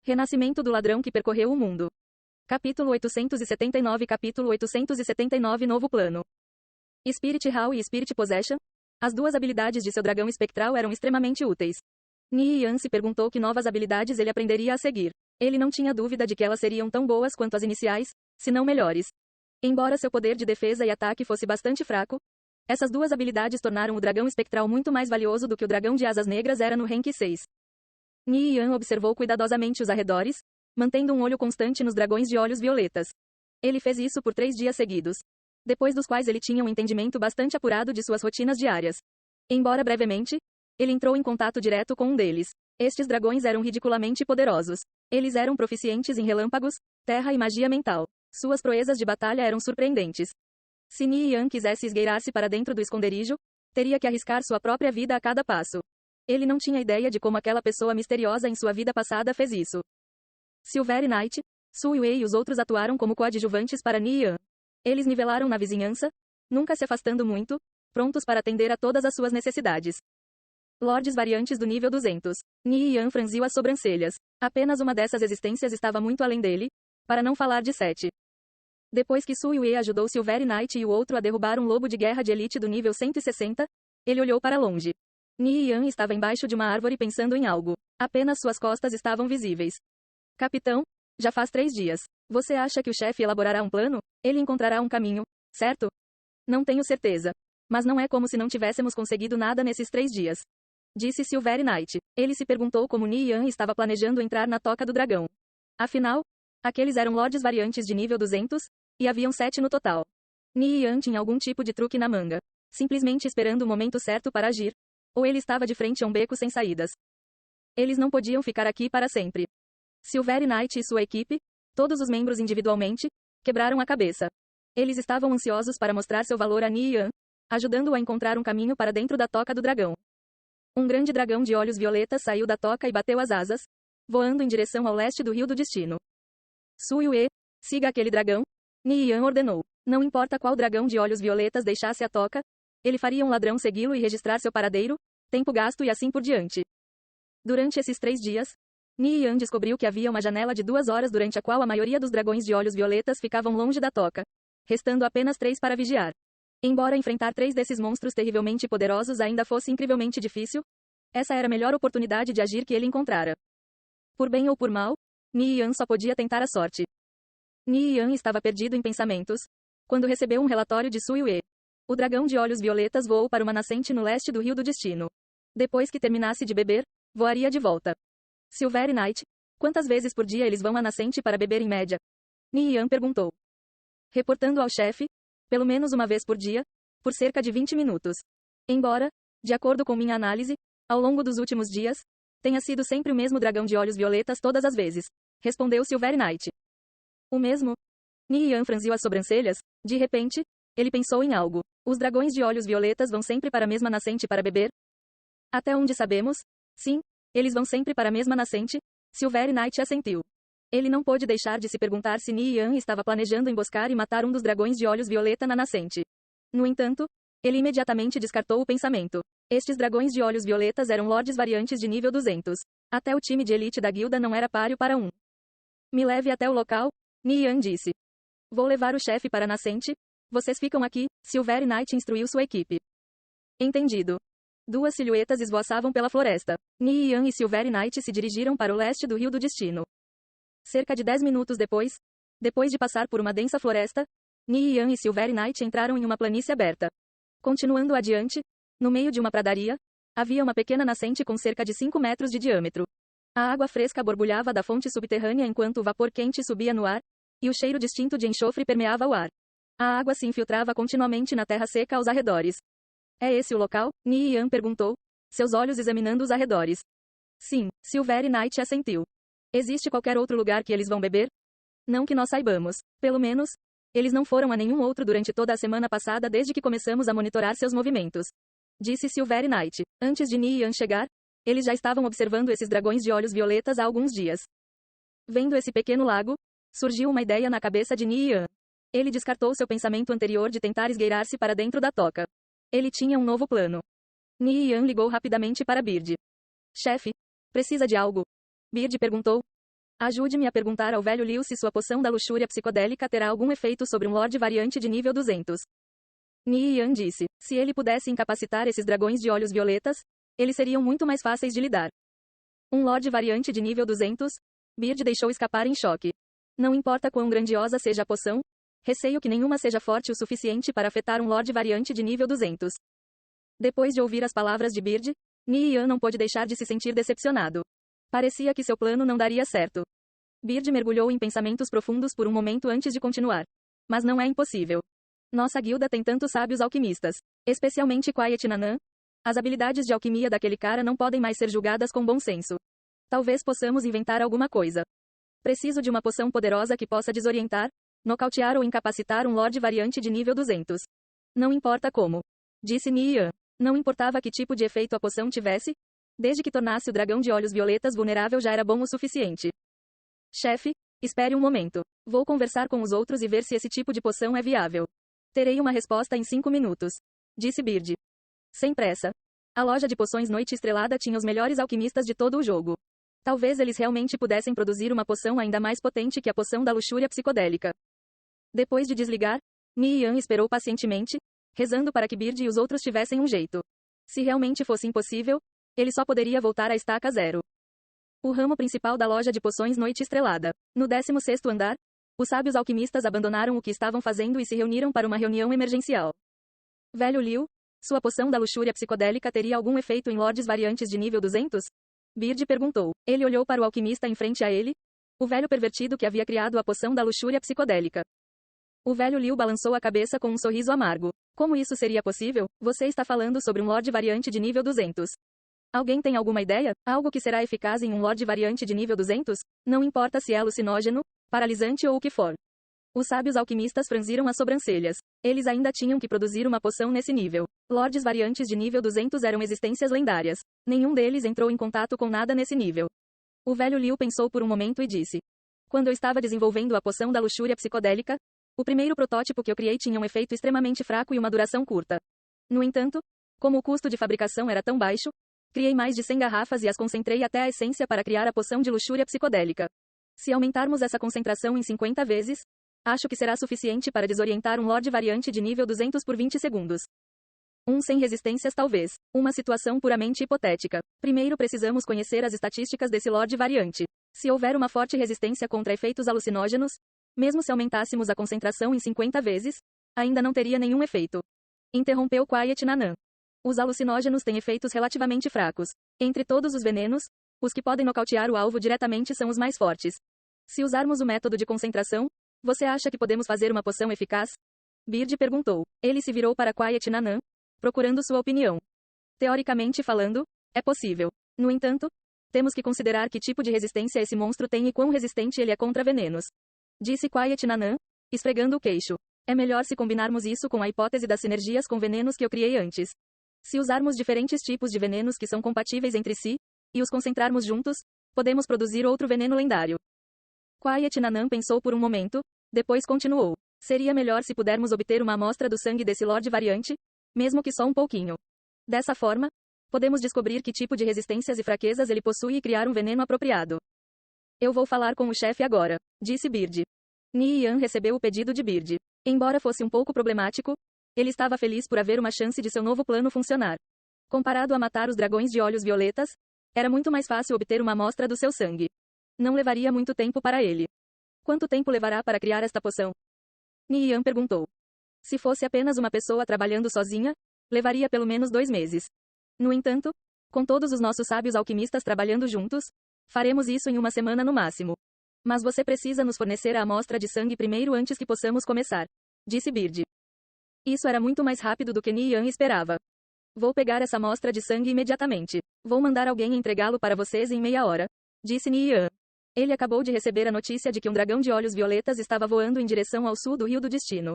Renascimento do ladrão que percorreu o mundo. Capítulo 879 Novo plano. Spirit Hall e Spirit Possession. As duas habilidades de seu dragão espectral eram extremamente úteis. Ni Yan se perguntou que novas habilidades ele aprenderia a seguir. Ele não tinha dúvida de que elas seriam tão boas quanto as iniciais, se não melhores. Embora seu poder de defesa e ataque fosse bastante fraco, essas duas habilidades tornaram o dragão espectral muito mais valioso do que o dragão de asas negras era no rank 6. Ni Yan observou cuidadosamente os arredores, mantendo um olho constante nos dragões de olhos violetas. Ele fez isso por 3 dias seguidos, depois dos quais ele tinha um entendimento bastante apurado de suas rotinas diárias. Embora brevemente, ele entrou em contato direto com um deles. Estes dragões eram ridiculamente poderosos. Eles eram proficientes em relâmpagos, terra e magia mental. Suas proezas de batalha eram surpreendentes. Se Ni Yan quisesse esgueirar-se para dentro do esconderijo, teria que arriscar sua própria vida a cada passo. Ele não tinha ideia de como aquela pessoa misteriosa em sua vida passada fez isso. Silver Knight, Su Yue e os outros atuaram como coadjuvantes para Ni Yan. Eles nivelaram na vizinhança, nunca se afastando muito, prontos para atender a todas as suas necessidades. Lordes variantes do nível 200. Ni Yan franziu as sobrancelhas. Apenas uma dessas existências estava muito além dele, para não falar de 7. Depois que Su Yue ajudou Silver Knight e o outro a derrubar um lobo de guerra de elite do nível 160, ele olhou para longe. Ni Yan estava embaixo de uma árvore pensando em algo. Apenas suas costas estavam visíveis. Capitão, já faz 3 dias. Você acha que o chefe elaborará um plano? Ele encontrará um caminho, certo? Não tenho certeza. Mas não é como se não tivéssemos conseguido nada nesses 3 dias. Disse Silver Knight. Ele se perguntou como Ni Yan estava planejando entrar na Toca do Dragão. Afinal, aqueles eram lordes variantes de nível 200, e haviam 7 no total. Ni Yan tinha algum tipo de truque na manga. Simplesmente esperando o momento certo para agir. Ou ele estava de frente a um beco sem saídas. Eles não podiam ficar aqui para sempre. Silver Knight e sua equipe, todos os membros individualmente, quebraram a cabeça. Eles estavam ansiosos para mostrar seu valor a Ni Yan, ajudando-o a encontrar um caminho para dentro da Toca do Dragão. Um grande dragão de olhos violetas saiu da toca e bateu as asas, voando em direção ao leste do Rio do Destino. Su Yue, siga aquele dragão, Ni Yan ordenou. Não importa qual dragão de olhos violetas deixasse a toca, ele faria um ladrão segui-lo e registrar seu paradeiro, tempo gasto e assim por diante. Durante esses 3 dias, Ni Yan descobriu que havia uma janela de 2 horas durante a qual a maioria dos dragões de olhos violetas ficavam longe da toca, restando apenas 3 para vigiar. Embora enfrentar 3 desses monstros terrivelmente poderosos ainda fosse incrivelmente difícil, essa era a melhor oportunidade de agir que ele encontrara. Por bem ou por mal, Ni Yan só podia tentar a sorte. Ni Yan estava perdido em pensamentos, quando recebeu um relatório de Su Yue. O dragão de olhos violetas voou para uma nascente no leste do Rio do Destino. Depois que terminasse de beber, voaria de volta. Silver Knight, quantas vezes por dia eles vão à nascente para beber em média? Ni Yan perguntou. Reportando ao chefe, pelo menos uma vez por dia, por cerca de 20 minutos. Embora, de acordo com minha análise, ao longo dos últimos dias, tenha sido sempre o mesmo dragão de olhos violetas todas as vezes, respondeu Silver Knight. O mesmo? Ni Yan franziu as sobrancelhas. De repente, ele pensou em algo. Os dragões de olhos violetas vão sempre para a mesma nascente para beber? Até onde sabemos, sim, eles vão sempre para a mesma nascente. Silver Knight assentiu. Ele não pôde deixar de se perguntar se Ni Yan estava planejando emboscar e matar um dos dragões de olhos violeta na nascente. No entanto, ele imediatamente descartou o pensamento. Estes dragões de olhos violetas eram lordes variantes de nível 200. Até o time de elite da guilda não era páreo para um. Me leve até o local, Ni Yan disse. Vou levar o chefe para a nascente. Vocês ficam aqui, Silver Knight instruiu sua equipe. Entendido. 2 silhuetas esvoaçavam pela floresta. Ni Yan e Silver Knight se dirigiram para o leste do Rio do Destino. Cerca de 10 minutos depois de passar por uma densa floresta, Ni Yan e Silver Knight entraram em uma planície aberta. Continuando adiante, no meio de uma pradaria, havia uma pequena nascente com cerca de 5 metros de diâmetro. A água fresca borbulhava da fonte subterrânea enquanto o vapor quente subia no ar, e o cheiro distinto de enxofre permeava o ar. A água se infiltrava continuamente na terra seca aos arredores. É esse o local? Ni Yan perguntou, seus olhos examinando os arredores. Sim, Silver Knight assentiu. Existe qualquer outro lugar que eles vão beber? Não que nós saibamos. Pelo menos, eles não foram a nenhum outro durante toda a semana passada desde que começamos a monitorar seus movimentos. Disse Silver Knight. Antes de Ni Yan chegar, eles já estavam observando esses dragões de olhos violetas há alguns dias. Vendo esse pequeno lago, surgiu uma ideia na cabeça de Ni Yan. Ele descartou seu pensamento anterior de tentar esgueirar-se para dentro da toca. Ele tinha um novo plano. Ni Yan ligou rapidamente para Bird. Chefe, precisa de algo? Bird perguntou. Ajude-me a perguntar ao velho Liu se sua poção da luxúria psicodélica terá algum efeito sobre um Lorde Variante de nível 200. Ni Yan disse. Se ele pudesse incapacitar esses dragões de olhos violetas, eles seriam muito mais fáceis de lidar. Um Lorde Variante de nível 200? Beard deixou escapar em choque. Não importa quão grandiosa seja a poção, receio que nenhuma seja forte o suficiente para afetar um Lorde Variante de nível 200. Depois de ouvir as palavras de Beard, Ni Yan não pôde deixar de se sentir decepcionado. Parecia que seu plano não daria certo. Beard mergulhou em pensamentos profundos por um momento antes de continuar. Mas não é impossível. Nossa guilda tem tantos sábios alquimistas, especialmente Quiet Nanan. As habilidades de alquimia daquele cara não podem mais ser julgadas com bom senso. Talvez possamos inventar alguma coisa. Preciso de uma poção poderosa que possa desorientar, nocautear ou incapacitar um Lorde Variante de nível 200. Não importa como. Disse Ni Yan. Não importava que tipo de efeito a poção tivesse, desde que tornasse o dragão de olhos violetas vulnerável já era bom o suficiente. Chefe, espere um momento. Vou conversar com os outros e ver se esse tipo de poção é viável. Terei uma resposta em 5 minutos. Disse Beard. Sem pressa. A loja de poções Noite Estrelada tinha os melhores alquimistas de todo o jogo. Talvez eles realmente pudessem produzir uma poção ainda mais potente que a poção da luxúria psicodélica. Depois de desligar, Ni Yan esperou pacientemente, rezando para que Beard e os outros tivessem um jeito. Se realmente fosse impossível, ele só poderia voltar à estaca zero. O ramo principal da loja de poções Noite Estrelada. No 16º andar, os sábios alquimistas abandonaram o que estavam fazendo e se reuniram para uma reunião emergencial. Velho Liu, sua poção da luxúria psicodélica teria algum efeito em lordes variantes de nível 200? Beard perguntou. Ele olhou para o alquimista em frente a ele, o velho pervertido que havia criado a poção da luxúria psicodélica. O velho Liu balançou a cabeça com um sorriso amargo. Como isso seria possível? Você está falando sobre um Lorde Variante de nível 200. Alguém tem alguma ideia? Algo que será eficaz em um Lorde Variante de nível 200? Não importa se é alucinógeno, paralisante ou o que for. Os sábios alquimistas franziram as sobrancelhas. Eles ainda tinham que produzir uma poção nesse nível. Lordes Variantes de nível 200 eram existências lendárias. Nenhum deles entrou em contato com nada nesse nível. O velho Liu pensou por um momento e disse. Quando eu estava desenvolvendo a poção da luxúria psicodélica, o primeiro protótipo que eu criei tinha um efeito extremamente fraco e uma duração curta. No entanto, como o custo de fabricação era tão baixo, criei mais de 100 garrafas e as concentrei até a essência para criar a poção de luxúria psicodélica. Se aumentarmos essa concentração em 50 vezes, acho que será suficiente para desorientar um Lorde Variante de nível 200 por 20 segundos. Sem resistências talvez. Uma situação puramente hipotética. Primeiro precisamos conhecer as estatísticas desse Lorde Variante. Se houver uma forte resistência contra efeitos alucinógenos, mesmo se aumentássemos a concentração em 50 vezes, ainda não teria nenhum efeito. Interrompeu Quiet Nanan. Os alucinógenos têm efeitos relativamente fracos. Entre todos os venenos, os que podem nocautear o alvo diretamente são os mais fortes. Se usarmos o método de concentração, você acha que podemos fazer uma poção eficaz? Beard perguntou. Ele se virou para Quiet Nanan, procurando sua opinião. Teoricamente falando, é possível. No entanto, temos que considerar que tipo de resistência esse monstro tem e quão resistente ele é contra venenos. Disse Quiet Nanan, esfregando o queixo. É melhor se combinarmos isso com a hipótese das sinergias com venenos que eu criei antes. Se usarmos diferentes tipos de venenos que são compatíveis entre si, e os concentrarmos juntos, podemos produzir outro veneno lendário. Quiet Nanan pensou por um momento, depois continuou. Seria melhor se pudermos obter uma amostra do sangue desse Lorde Variante, mesmo que só um pouquinho. Dessa forma, podemos descobrir que tipo de resistências e fraquezas ele possui e criar um veneno apropriado. Eu vou falar com o chefe agora, disse Beard. Ni Yan recebeu o pedido de Beard. Embora fosse um pouco problemático, ele estava feliz por haver uma chance de seu novo plano funcionar. Comparado a matar os dragões de olhos violetas, era muito mais fácil obter uma amostra do seu sangue. Não levaria muito tempo para ele. Quanto tempo levará para criar esta poção? Ni Yan perguntou. Se fosse apenas uma pessoa trabalhando sozinha, levaria pelo menos 2 meses. No entanto, com todos os nossos sábios alquimistas trabalhando juntos, faremos isso em uma semana no máximo. Mas você precisa nos fornecer a amostra de sangue primeiro antes que possamos começar, disse Beard. Isso era muito mais rápido do que Ni Yan esperava. Vou pegar essa amostra de sangue imediatamente. Vou mandar alguém entregá-lo para vocês em meia hora, disse Ni Yan. Ele acabou de receber a notícia de que um dragão de olhos violetas estava voando em direção ao sul do Rio do Destino.